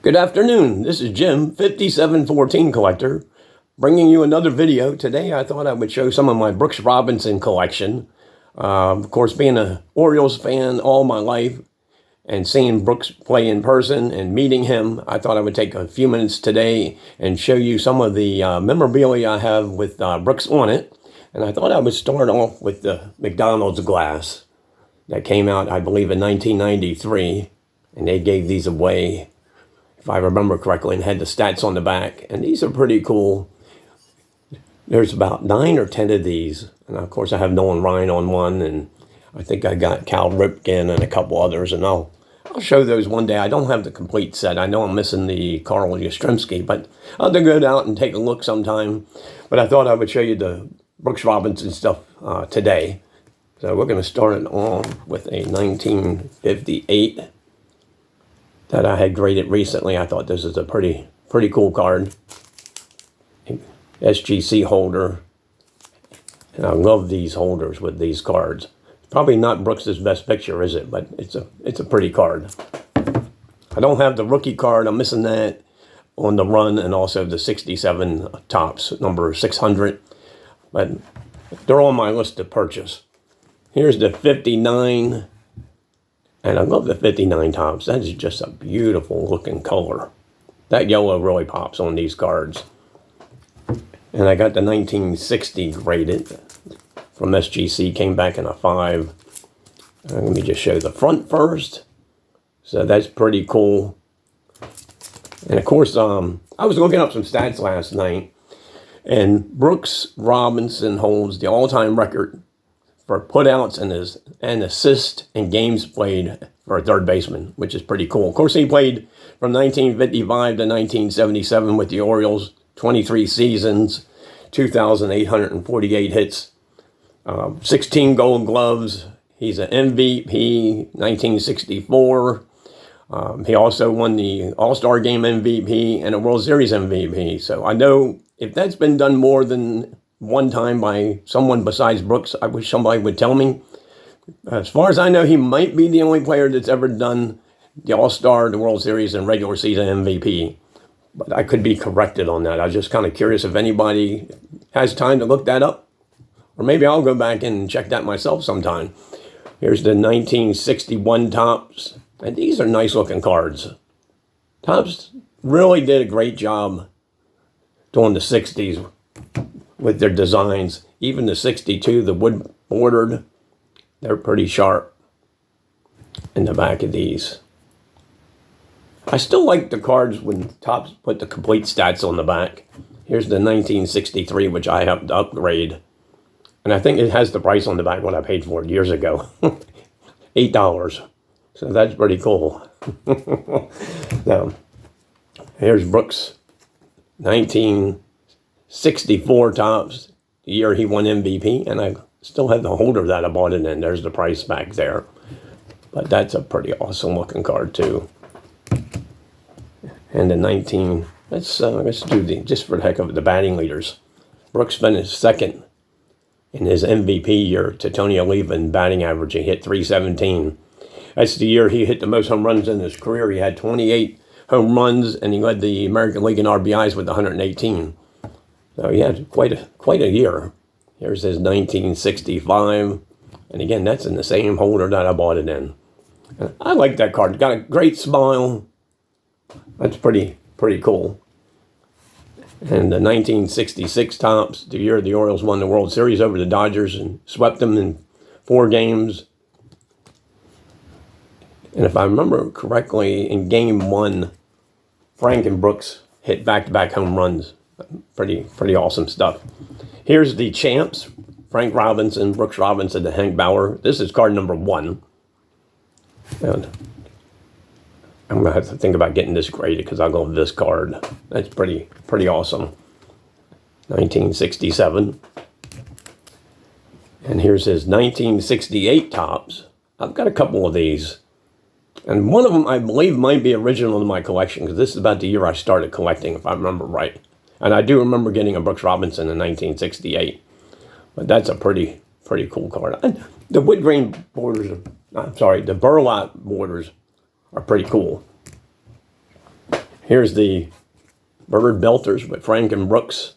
Good afternoon. This is Jim, 5714 Collector, bringing you another video. Today I thought I would show some of my Brooks Robinson collection. Of course, being an Orioles fan all my life and seeing Brooks play in person and meeting him, I thought I would take a few minutes today and show you some of the memorabilia I have with Brooks on it. And I thought I would start off with the McDonald's glass that came out, I believe, in 1993. And they gave these away, if I remember correctly, and had the stats on the back. And these are pretty cool. There's about 9 or 10 of these. And of course, I have Nolan Ryan on one, and I think I got Cal Ripken and a couple others. And I'll show those one day. I don't have the complete set. I know I'm missing the Carl Yastrzemski, but I'll have to go out and take a look sometime. But I thought I would show you the Brooks Robinson stuff today. So we're going to start it on with a 1958 that I had graded recently. I thought this is a pretty cool card. SGC holder. And I love these holders with these cards. Probably not Brooks's best picture, is it? But it's a pretty card. I don't have the rookie card. I'm missing that on the run, and also the 67 tops, number 600. But they're on my list to purchase. Here's the 59. And I love the 59 tops. That is just a beautiful looking color. That yellow really pops on these cards. And I got the 1960 graded from SGC. Came back in a 5. Let me just show the front first. So that's pretty cool. And of course, I was looking up some stats last night. And Brooks Robinson holds the all-time record for putouts and assists and games played for a third baseman, which is pretty cool. Of course, he played from 1955 to 1977 with the Orioles, 23 seasons, 2,848 hits, 16 gold gloves. He's an MVP, 1964. He also won the All-Star Game MVP and a World Series MVP. So I know if that's been done more than one time by someone besides Brooks, I wish somebody would tell me. As far as I know, he might be the only player that's ever done the All-Star, the World Series, and regular season MVP. But I could be corrected on that. I was just kind of curious if anybody has time to look that up. Or maybe I'll go back and check that myself sometime. Here's the 1961 tops. And these are nice looking cards. Topps really did a great job during the 60s with their designs. Even the 62, the wood bordered, they're pretty sharp in the back of these. I still like the cards when Topps put the complete stats on the back. Here's the 1963, which I have to upgrade. And I think it has the price on the back, what I paid for it years ago. $8. So that's pretty cool. Now, here's Brooks, 1964 tops, the year he won MVP, and I still have the holder that I bought it in. There's the price back there. But that's a pretty awesome looking card too. And the let's do just for the heck of it, the batting leaders. Brooks finished second in his MVP year to Tony Oliva in batting average. He hit .317. That's the year he hit the most home runs in his career. He had 28 home runs, and he led the American League in RBIs with 118. So he had quite a year. Here's his 1965. And again, that's in the same holder that I bought it in. And I like that card. Got a great smile. That's pretty cool. And the 1966 tops, the year the Orioles won the World Series over the Dodgers and swept them in 4 games. And if I remember correctly, in Game 1, Frank and Brooks hit back-to-back home runs. Pretty awesome stuff. Here's the champs, Frank Robinson, Brooks Robinson, and Hank Bauer. This is card number 1. And I'm going to have to think about getting this graded because I'll go with this card. That's pretty awesome. 1967. And here's his 1968 tops. I've got a couple of these. And one of them, I believe, might be original in my collection because this is about the year I started collecting, if I remember right. And I do remember getting a Brooks Robinson in 1968. But that's a pretty cool card. And the wood grain borders, the burlap borders are pretty cool. Here's the Bird Belters with Frank and Brooks.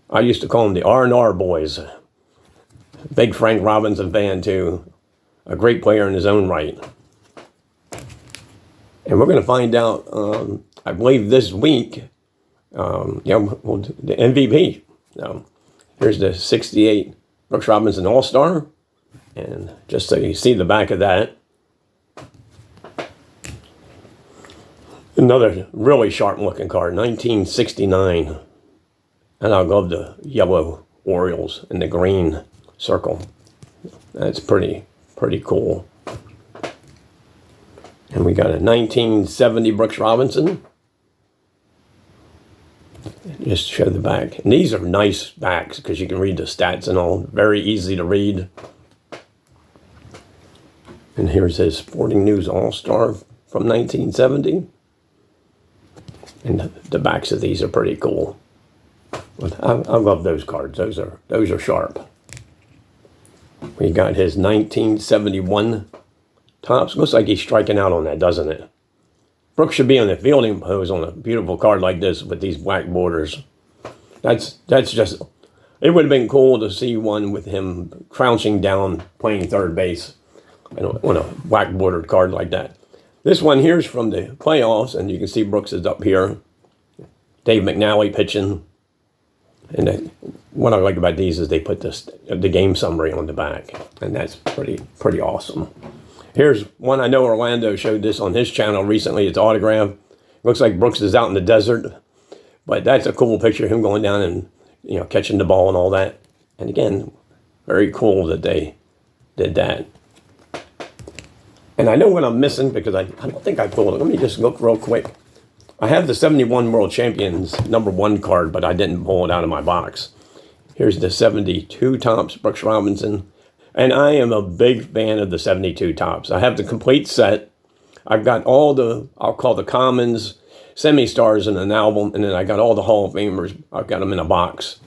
I used to call them the R&R boys. Big Frank Robinson fan too. A great player in his own right. And we're going to find out, I believe this week, the MVP. So here's the 68 Brooks Robinson All-Star. And just so you see the back of that. Another really sharp looking card, 1969. And I love the yellow Orioles and the green circle. That's pretty cool. And we got a 1970 Brooks Robinson. Just show the back. And these are nice backs because you can read the stats and all. Very easy to read. And here's his Sporting News All-Star from 1970. And the backs of these are pretty cool. But I love those cards. Those are sharp. We got his 1971 Topps. Looks like he's striking out on that, doesn't it? Brooks should be on the fielding pose on a beautiful card like this with these black borders. That's just, it would have been cool to see one with him crouching down playing third base on a black bordered card like that. This one here is from the playoffs, and you can see Brooks is up here. Dave McNally pitching. And what I like about these is they put the game summary on the back, and that's pretty awesome. Here's one I know Orlando showed this on his channel recently. It's autographed. Looks like Brooks is out in the desert, but that's a cool picture of him going down and catching the ball and all that. And again, very cool that they did that. And I know what I'm missing because I don't think I pulled it. Let me just look real quick. I have the 71 World Champions #1 card, but I didn't pull it out of my box. Here's the 72 Topps Brooks Robinson. And I am a big fan of the 72 Topps. I have the complete set. I've got all the, I'll call the commons, semi-stars in an album, and then I got all the Hall of Famers. I've got them in a box.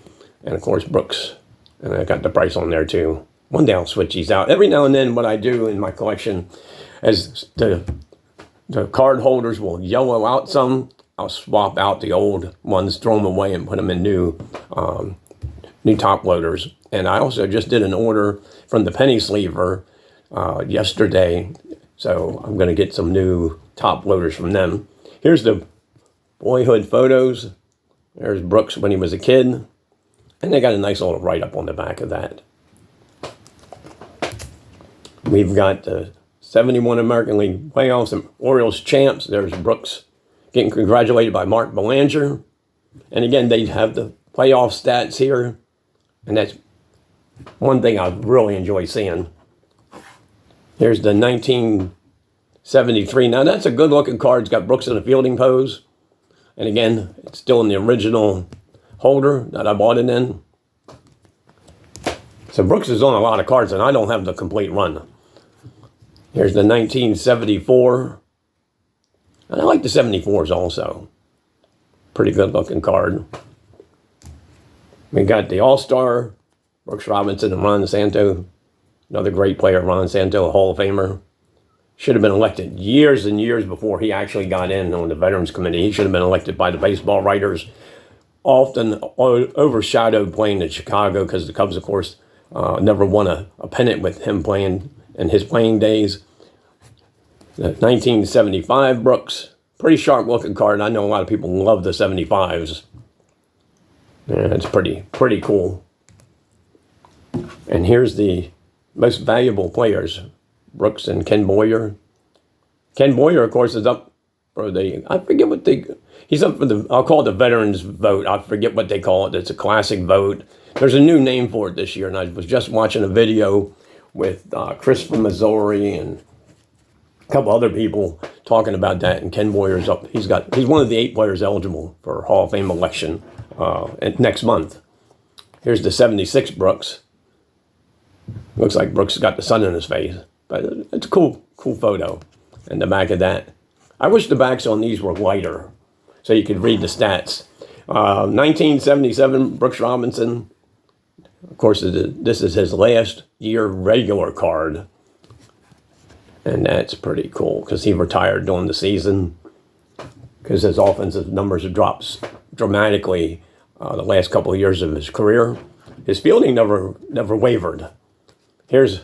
And of course, Brooks. And I got the price on there too. One day I'll switch these out. Every now and then what I do in my collection is the card holders will yellow out some. I'll swap out the old ones, throw them away, and put them in new top loaders. And I also just did an order from the penny sleever yesterday, so I'm going to get some new top loaders from them. Here's the boyhood photos. There's Brooks when he was a kid, and they got a nice little write-up on the back of that. We've got the 71 American League playoffs and Orioles champs. There's Brooks getting congratulated by Mark Belanger. And again, they have the playoff stats here. And that's one thing I really enjoy seeing. Here's the 1973. Now, that's a good-looking card. It's got Brooks in a fielding pose. And again, it's still in the original holder that I bought it in. So Brooks is on a lot of cards, and I don't have the complete run. Here's the 1974. And I like the 74s also. Pretty good-looking card. We got the All-Star, Brooks Robinson and Ron Santo. Another great player, Ron Santo, a Hall of Famer. Should have been elected years and years before he actually got in on the Veterans Committee. He should have been elected by the baseball writers. Often overshadowed playing in Chicago because the Cubs, of course, never won a pennant with him playing in his playing days. The 1975 Brooks, pretty sharp looking card. I know a lot of people love the 75s. Yeah, it's pretty cool. And here's the most valuable players, Brooks and Ken Boyer. Ken Boyer, of course, is up for I forget what he's up for I'll call it the Veterans vote. I forget what they call it. It's a classic vote. There's a new name for it this year, and I was just watching a video with Chris from Missouri and a couple other people talking about that, and Ken Boyer's up. He's one of the 8 players eligible for Hall of Fame election next month. Here's the 76 Brooks. Looks like Brooks has got the sun in his face, but it's a cool photo. And the back of that. I wish the backs on these were lighter so you could read the stats. 1977 Brooks Robinson. Of course, this is his last year regular card. And that's pretty cool because he retired during the season. because his offensive numbers have dropped dramatically the last couple of years of his career. His fielding never wavered. Here's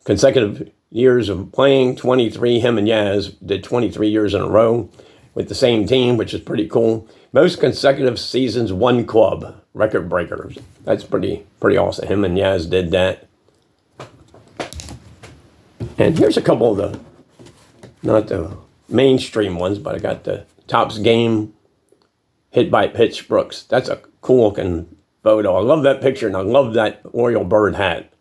consecutive years of playing, 23. Him and Yaz did 23 years in a row with the same team, which is pretty cool. Most consecutive seasons, one club, record breakers. That's pretty awesome. Him and Yaz did that. And here's a couple of the, not the mainstream ones, but I got the Topps Game hit by pitch Brooks. That's a cool looking photo. I love that picture, and I love that Oriole bird hat.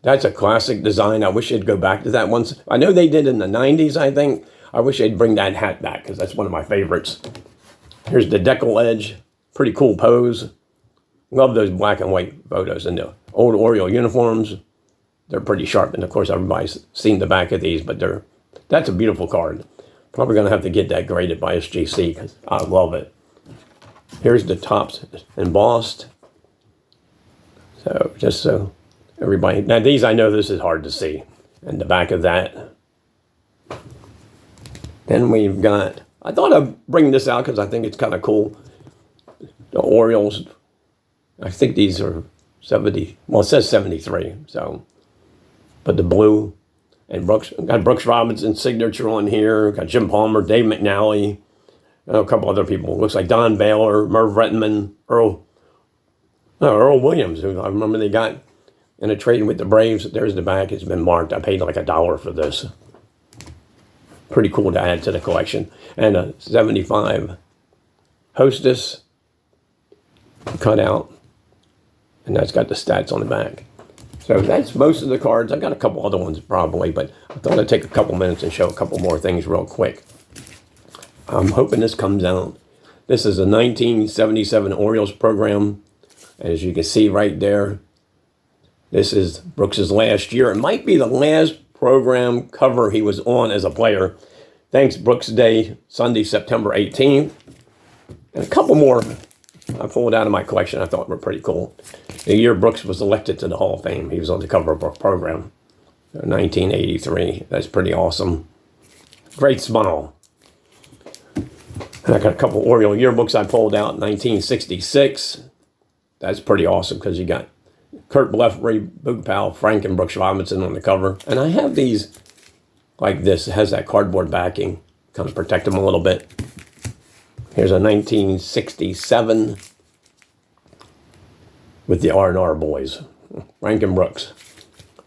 That's a classic design. I wish they'd go back to that once. I know they did in the 90s, I think. I wish they'd bring that hat back, because that's one of my favorites. Here's the decal edge. Pretty cool pose. Love those black and white photos in the old Oriole uniforms. They're pretty sharp, and of course everybody's seen the back of these, but that's a beautiful card. Probably going to have to get that graded by SGC, because I love it. Here's the Topps embossed. So just so everybody, now these, I know this is hard to see, and the back of that. Then we've got, I thought I'd bring this out because I think it's kind of cool. The Orioles, I think these are 70, well, it says 73, so, but the blue, and got Brooks Robinson's signature on here, got Jim Palmer, Dave McNally, a couple other people. Looks like Don Baylor, Merv Rettenman, Earl Williams, who I remember they got in a trade with the Braves. There's the back. It's been marked. I paid like $1 for this. Pretty cool to add to the collection. And a 75 Hostess cut out. And that's got the stats on the back. So that's most of the cards. I've got a couple other ones probably, but I thought I'd take a couple minutes and show a couple more things real quick. I'm hoping this comes out. This is a 1977 Orioles program. As you can see right there, this is Brooks's last year. It might be the last program cover he was on as a player. Thanks Brooks Day, Sunday, September 18th. And a couple more I pulled out of my collection I thought were pretty cool. The year Brooks was elected to the Hall of Fame. He was on the cover of our program, 1983. That's pretty awesome. Great smile. And I got a couple Oriole yearbooks I pulled out in 1966. That's pretty awesome because you got Kurt Blefary, Boog Powell, Frank, and Brooks Robinson on the cover. And I have these like this. It has that cardboard backing. Kind of protect them a little bit. Here's a 1967 with the R&R boys, Frank and Brooks.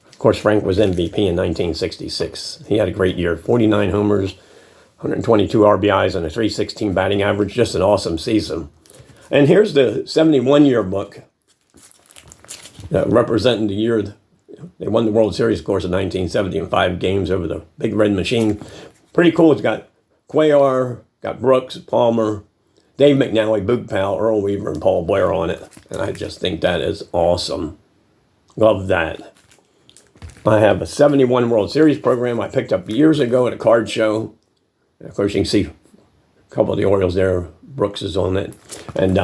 Of course, Frank was MVP in 1966. He had a great year. 49 homers, 122 RBIs, and a .316 batting average. Just an awesome season. And here's the 71 yearbook representing the year they won the World Series, of course, in 1970 in 5 games over the Big Red Machine. Pretty cool. It's got Cuellar, got Brooks, Palmer, Dave McNally, Boog Powell, Earl Weaver, and Paul Blair on it. And I just think that is awesome. Love that. I have a 71 World Series program I picked up years ago at a card show. And of course, you can see a couple of the Orioles there. Brooks is on it. And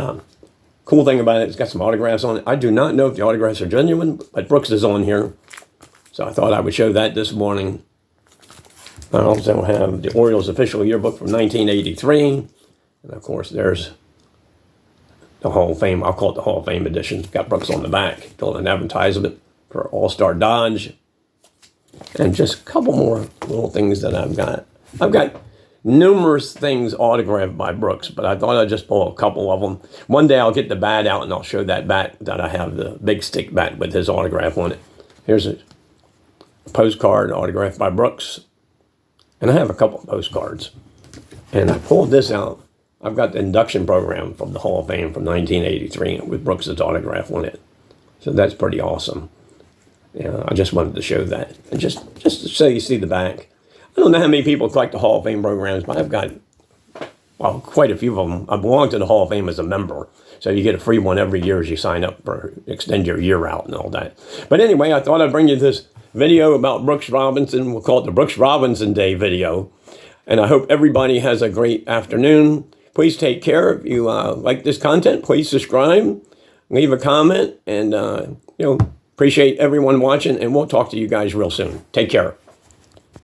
cool thing about it, it's got some autographs on it. I do not know if the autographs are genuine, but Brooks is on here. So I thought I would show that this morning. I also have the Orioles official yearbook from 1983. And of course, there's the Hall of Fame. I'll call it the Hall of Fame edition. Got Brooks on the back. Built an advertisement for All-Star Dodge. And just a couple more little things that I've got. I've got numerous things autographed by Brooks, but I thought I'd just pull a couple of them. One day I'll get the bat out and I'll show that bat that I have, the big stick bat with his autograph on it. Here's a postcard autographed by Brooks. And I have a couple of postcards. And I pulled this out. I've got the induction program from the Hall of Fame from 1983 with Brooks' autograph on it. So that's pretty awesome. Yeah, I just wanted to show that. And just so you see the back. I don't know how many people collect the Hall of Fame programs, but I've got, well, quite a few of them. I belong to the Hall of Fame as a member. So you get a free one every year as you sign up for extend your year out and all that. But anyway, I thought I'd bring you this video about Brooks Robinson. We'll call it the Brooks Robinson Day video. And I hope everybody has a great afternoon. Please take care. If you like this content, please subscribe, leave a comment, and appreciate everyone watching. And we'll talk to you guys real soon. Take care.